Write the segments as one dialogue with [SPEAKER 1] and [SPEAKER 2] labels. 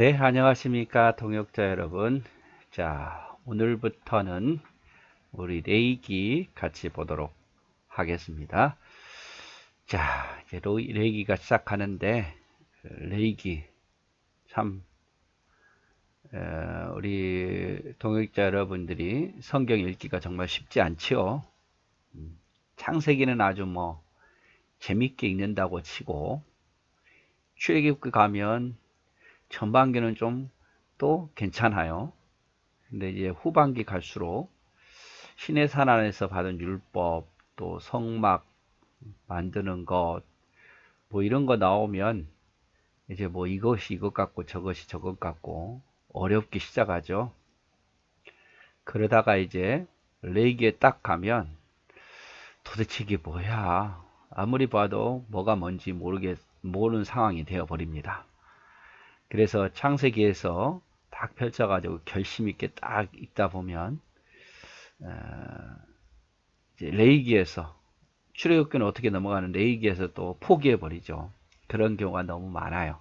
[SPEAKER 1] 네, 안녕하십니까, 동역자 여러분. 자, 오늘부터는 우리 레이기 같이 보도록 하겠습니다. 자, 이제 레이기가 시작하는데, 레이기, 참, 우리 동역자 여러분들이 성경 읽기가 정말 쉽지 않지요. 창세기는 아주 뭐, 재밌게 읽는다고 치고, 출애굽기 가면 전반기는 좀 또 괜찮아요. 근데 이제 후반기 갈수록 신의 산 안에서 받은 율법, 또 성막 만드는 것, 뭐 이런 거 나오면 이제 뭐 이것이 이것 같고 저것이 저것 같고 어렵기 시작하죠. 그러다가 이제 레이기에 딱 가면 도대체 이게 뭐야? 아무리 봐도 뭐가 뭔지 모르는 상황이 되어 버립니다. 그래서 창세기에서 딱 펼쳐가지고 결심 있게 딱 읽다 보면 이제 레이기에서 출애굽기는 어떻게 넘어가는 레이기에서 또 포기해 버리죠. 그런 경우가 너무 많아요.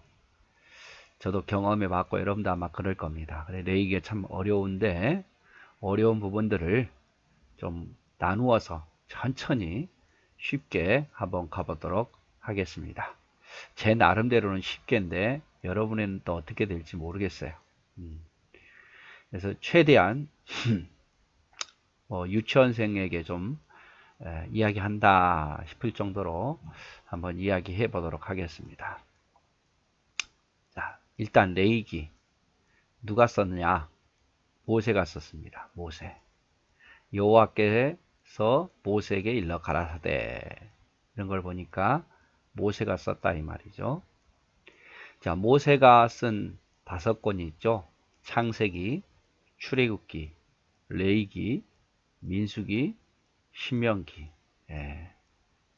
[SPEAKER 1] 저도 경험해 봤고 여러분도 아마 그럴 겁니다. 그래, 레이기가 참 어려운데 어려운 부분들을 좀 나누어서 천천히 쉽게 한번 가보도록 하겠습니다. 제 나름대로는 쉽게인데 여러분에는 또 어떻게 될지 모르겠어요. 그래서 최대한 유치원생에게 좀 이야기한다 싶을 정도로 한번 이야기해 보도록 하겠습니다. 자, 일단 레이기 누가 썼느냐? 모세가 썼습니다. 모세. 여호와께서 모세에게 일러 가라사대. 이런 걸 보니까 모세가 썼다 이 말이죠. 자, 모세가 쓴 5권이 있죠. 창세기, 출애굽기, 레위기, 민수기, 신명기. 예.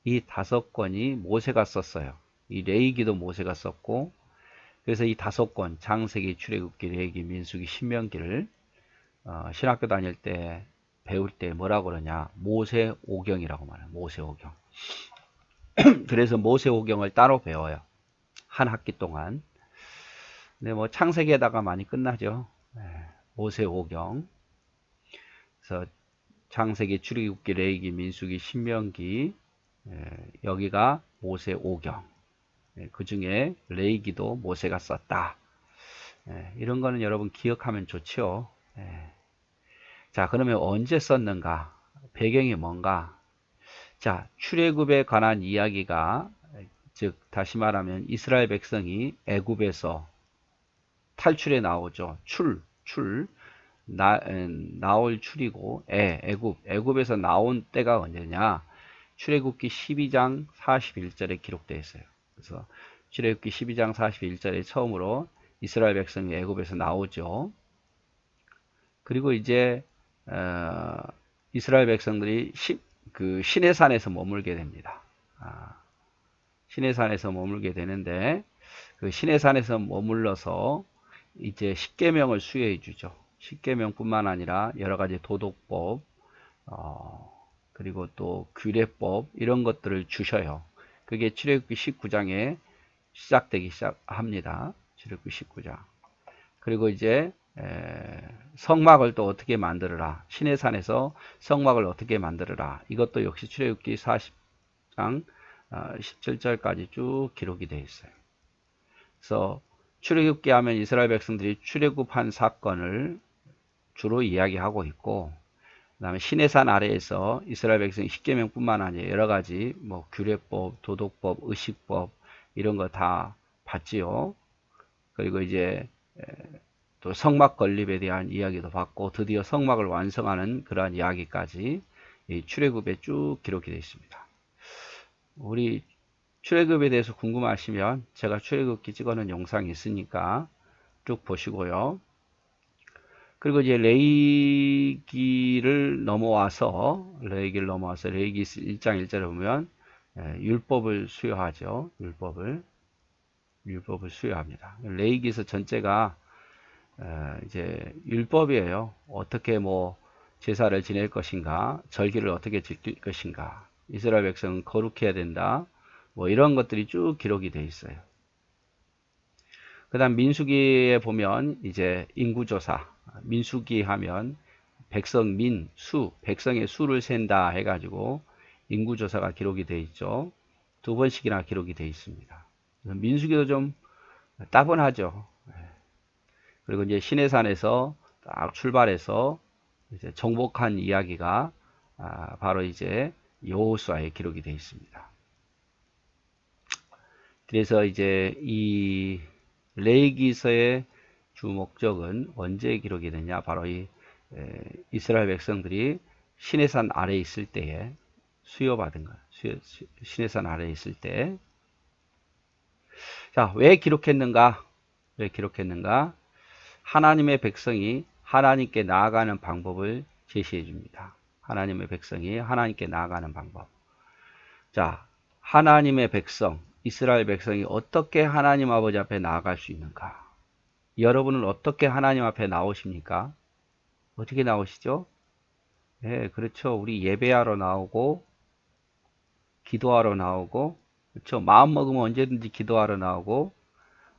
[SPEAKER 1] 이 5권이 모세가 썼어요. 이 레위기도 모세가 썼고, 그래서 이 5권 창세기, 출애굽기, 레위기, 민수기, 신명기를 신학교 다닐 때 배울 때 뭐라고 그러냐? 모세오경이라고 말해요. 모세오경. 그래서 모세오경을 따로 배워요. 한 학기 동안. 근데 뭐 창세기에다가 많이 끝나죠. 모세오경. 그래서 창세기, 출애굽기, 레위기, 민수기, 신명기, 여기가 모세오경. 그 중에 레위기도 모세가 썼다. 이런 거는 여러분 기억하면 좋죠. 자, 그러면 언제 썼는가? 배경이 뭔가? 자, 출애굽에 관한 이야기가, 즉 다시 말하면 이스라엘 백성이 애굽에서 탈출해 나오죠. 나올 출이고 애굽에서 나온 때가 언제냐? 출애굽기 12장 41절에 기록되어 있어요. 그래서 출애굽기 12장 41절에 처음으로 이스라엘 백성이 애굽에서 나오죠. 그리고 이제 이스라엘 백성들이 그 시내 산에서 머물게 됩니다. 시내 산에서 머물게 되는데 그 시내 산에서 머물러서 이제 십계명을 수여해 주죠. 십계명뿐만 아니라 여러 가지 도덕법, 그리고 또 규례법 이런 것들을 주셔요. 그게 출애굽기 19장에 시작되기 시작합니다. 출애굽기 19장. 그리고 이제 성막을 또 어떻게 만들어라. 시내산에서 성막을 어떻게 만들어라. 이것도 역시 출애굽기 40장 17절까지 쭉 기록이 되어 있어요. 그래서 출애굽기 하면 이스라엘 백성들이 출애굽한 사건을 주로 이야기하고 있고, 그 다음에 시내산 아래에서 이스라엘 백성이 십계명뿐만 아니라 여러 가지 뭐 규례법, 도덕법, 의식법 이런 거 다 봤지요. 그리고 이제 또 성막 건립에 대한 이야기도 받고 드디어 성막을 완성하는 그러한 이야기까지 이 출애굽에 쭉 기록이 되어 있습니다. 우리 출애굽에 대해서 궁금하시면 제가 출애굽기 찍어놓은 영상이 있으니까 쭉 보시고요. 그리고 이제 레위기를 넘어와서 레위기 1장 1절에 보면 율법을 수여하죠. 율법을 수여합니다. 레위기서 전체가 이제 율법이에요. 어떻게 뭐 제사를 지낼 것인가, 절기를 어떻게 지킬 것인가, 이스라엘 백성은 거룩해야 된다. 뭐 이런 것들이 쭉 기록이 되어 있어요. 그다음 민수기에 보면 이제 인구조사, 민수기 하면 백성 민, 수, 백성의 수를 센다 해가지고 인구조사가 기록이 되어 있죠. 두 번씩이나 기록이 되어 있습니다. 민수기도 좀 따분하죠. 그리고 이제 시내산에서 딱 출발해서 이제 정복한 이야기가 바로 이제 여호수아에 기록이 되어 있습니다. 그래서 이제 이 레위기서의 주 목적은 언제 기록이 되냐? 바로 이 이스라엘 백성들이 시내산 아래에 있을 때에 수요받은 것, 시내산 아래에 있을 때. 자, 왜 기록했는가? 왜 기록했는가? 하나님의 백성이 하나님께 나아가는 방법을 제시해 줍니다. 하나님의 백성이 하나님께 나아가는 방법. 자, 하나님의 백성, 이스라엘 백성이 어떻게 하나님 아버지 앞에 나아갈 수 있는가? 여러분은 어떻게 하나님 앞에 나오십니까? 어떻게 나오시죠? 네, 그렇죠. 우리 예배하러 나오고, 기도하러 나오고, 그렇죠. 마음 먹으면 언제든지 기도하러 나오고,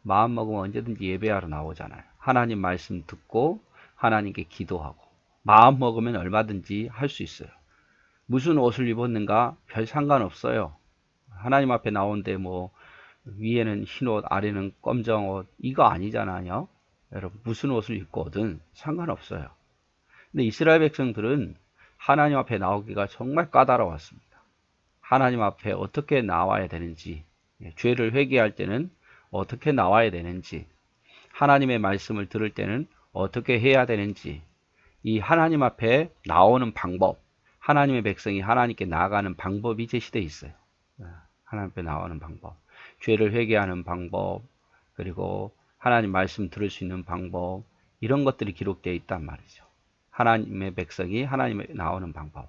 [SPEAKER 1] 마음 먹으면 언제든지 예배하러 나오잖아요. 하나님 말씀 듣고, 하나님께 기도하고, 마음 먹으면 얼마든지 할 수 있어요. 무슨 옷을 입었는가? 별 상관없어요. 하나님 앞에 나오는데 뭐, 위에는 흰 옷, 아래는 검정 옷, 이거 아니잖아요. 여러분, 무슨 옷을 입거든 상관없어요. 근데 이스라엘 백성들은 하나님 앞에 나오기가 정말 까다로웠습니다. 하나님 앞에 어떻게 나와야 되는지, 죄를 회개할 때는 어떻게 나와야 되는지, 하나님의 말씀을 들을 때는 어떻게 해야 되는지, 이 하나님 앞에 나오는 방법, 하나님의 백성이 하나님께 나아가는 방법이 제시되어 있어요. 하나님 앞에 나오는 방법, 죄를 회개하는 방법, 그리고 하나님 말씀 들을 수 있는 방법, 이런 것들이 기록되어 있단 말이죠. 하나님의 백성이 하나님에 나오는 방법.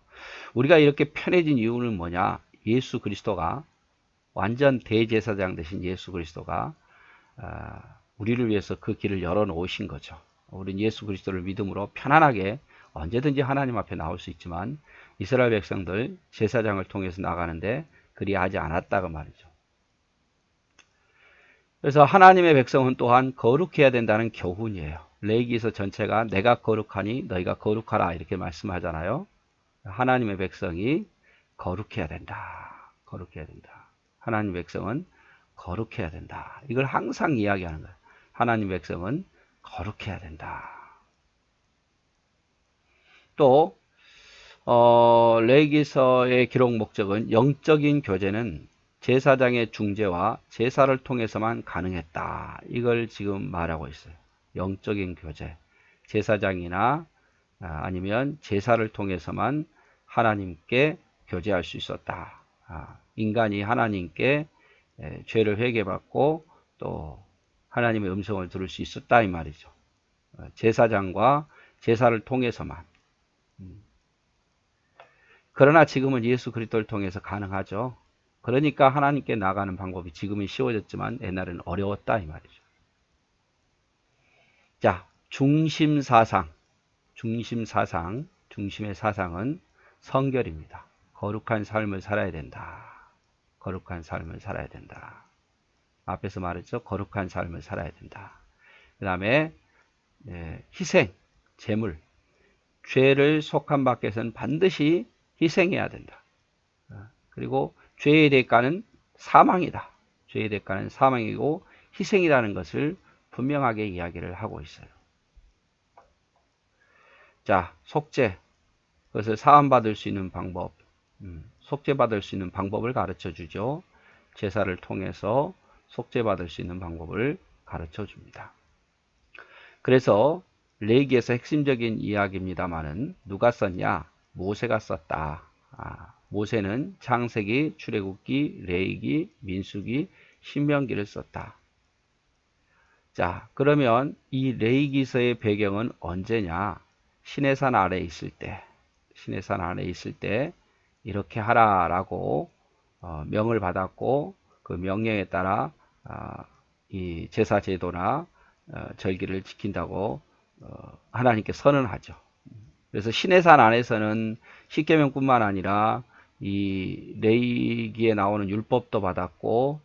[SPEAKER 1] 우리가 이렇게 편해진 이유는 뭐냐? 예수 그리스도가, 완전 대제사장 되신 예수 그리스도가 우리를 위해서 그 길을 열어놓으신 거죠. 우리는 예수 그리스도를 믿음으로 편안하게 언제든지 하나님 앞에 나올 수 있지만 이스라엘 백성들 제사장을 통해서 나가는데 그리하지 않았다고 말이죠. 그래서 하나님의 백성은 또한 거룩해야 된다는 교훈이에요. 레위기서 전체가 내가 거룩하니 너희가 거룩하라 이렇게 말씀하잖아요. 하나님의 백성이 거룩해야 된다. 거룩해야 된다. 하나님의 백성은 거룩해야 된다. 이걸 항상 이야기하는 거예요. 하나님의 백성은 거룩해야 된다. 또 레위기서의 기록 목적은 영적인 교제는 제사장의 중재와 제사를 통해서만 가능했다. 이걸 지금 말하고 있어요. 영적인 교제. 제사장이나 아니면 제사를 통해서만 하나님께 교제할 수 있었다. 인간이 하나님께 죄를 회개받고 또 하나님의 음성을 들을 수 있었다 이 말이죠. 제사장과 제사를 통해서만. 그러나 지금은 예수 그리스도를 통해서 가능하죠. 그러니까 하나님께 나가는 방법이 지금은 쉬워졌지만 옛날에는 어려웠다 이 말이죠. 자, 중심사상, 중심의 사상은 성결입니다. 거룩한 삶을 살아야 된다. 거룩한 삶을 살아야 된다. 앞에서 말했죠. 거룩한 삶을 살아야 된다. 그 다음에 희생, 제물, 죄를 속한 밖에서는 반드시 희생해야 된다. 그리고 죄의 대가는 사망이다. 죄의 대가는 사망이고 희생이라는 것을 분명하게 이야기를 하고 있어요. 자, 속죄, 그것을 사함받을 수 있는 방법, 속죄받을 수 있는 방법을 가르쳐 주죠. 제사를 통해서 속죄받을 수 있는 방법을 가르쳐 줍니다. 그래서 레위기에서 핵심적인 이야기입니다만은 누가 썼냐? 모세가 썼다. 모세는 창세기, 출애굽기, 레위기, 민수기, 신명기를 썼다. 자, 그러면 이 레위기서의 배경은 언제냐? 시내산 아래에 있을 때, 시내산 아래에 있을 때 이렇게 하라라고 명을 받았고 그 명령에 따라 이 제사 제도나 절기를 지킨다고 하나님께 선언하죠. 그래서 시내산 안에서는 십계명뿐만 아니라 이 레위기에 나오는 율법도 받았고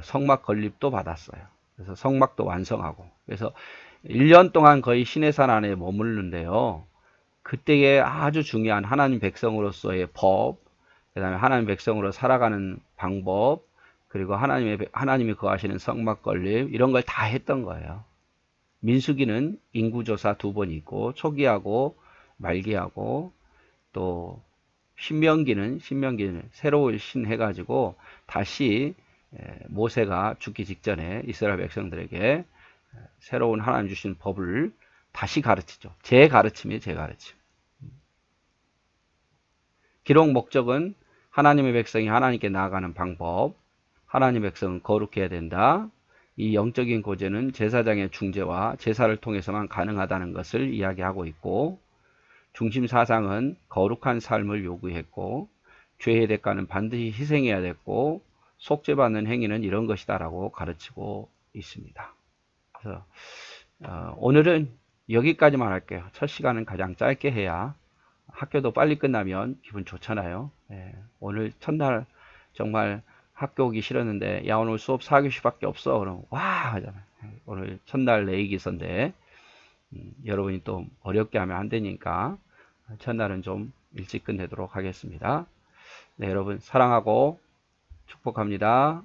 [SPEAKER 1] 성막 건립도 받았어요. 그래서 성막도 완성하고. 그래서 1년 동안 거의 시내산 안에 머무르는데요. 그때에 아주 중요한 하나님 백성으로서의 법, 그 다음에 하나님 백성으로 살아가는 방법, 그리고 하나님이 거하시는 성막 건립, 이런 걸 다 했던 거예요. 민수기는 인구조사 2번 있고, 초기하고 말기하고, 또 신명기는 새로운 신 해가지고 다시 모세가 죽기 직전에 이스라엘 백성들에게 새로운 하나님 주신 법을 다시 가르치죠. 제 가르침이에요, 제 가르침. 기록 목적은 하나님의 백성이 하나님께 나아가는 방법, 하나님의 백성은 거룩해야 된다. 이 영적인 고제는 제사장의 중재와 제사를 통해서만 가능하다는 것을 이야기하고 있고, 중심 사상은 거룩한 삶을 요구했고, 죄의 대가는 반드시 희생해야 됐고, 속죄받는 행위는 이런 것이다라고 가르치고 있습니다. 그래서 오늘은 여기까지만 할게요. 첫 시간은 가장 짧게 해야 학교도 빨리 끝나면 기분 좋잖아요. 오늘 첫날 정말 학교 오기 싫었는데, 야, 오늘 수업 4교시밖에 없어. 그럼 와 하잖아요. 오늘 첫날 내기선데 여러분이 또 어렵게 하면 안 되니까 첫날은 좀 일찍 끝내도록 하겠습니다. 네, 여러분 사랑하고 축복합니다.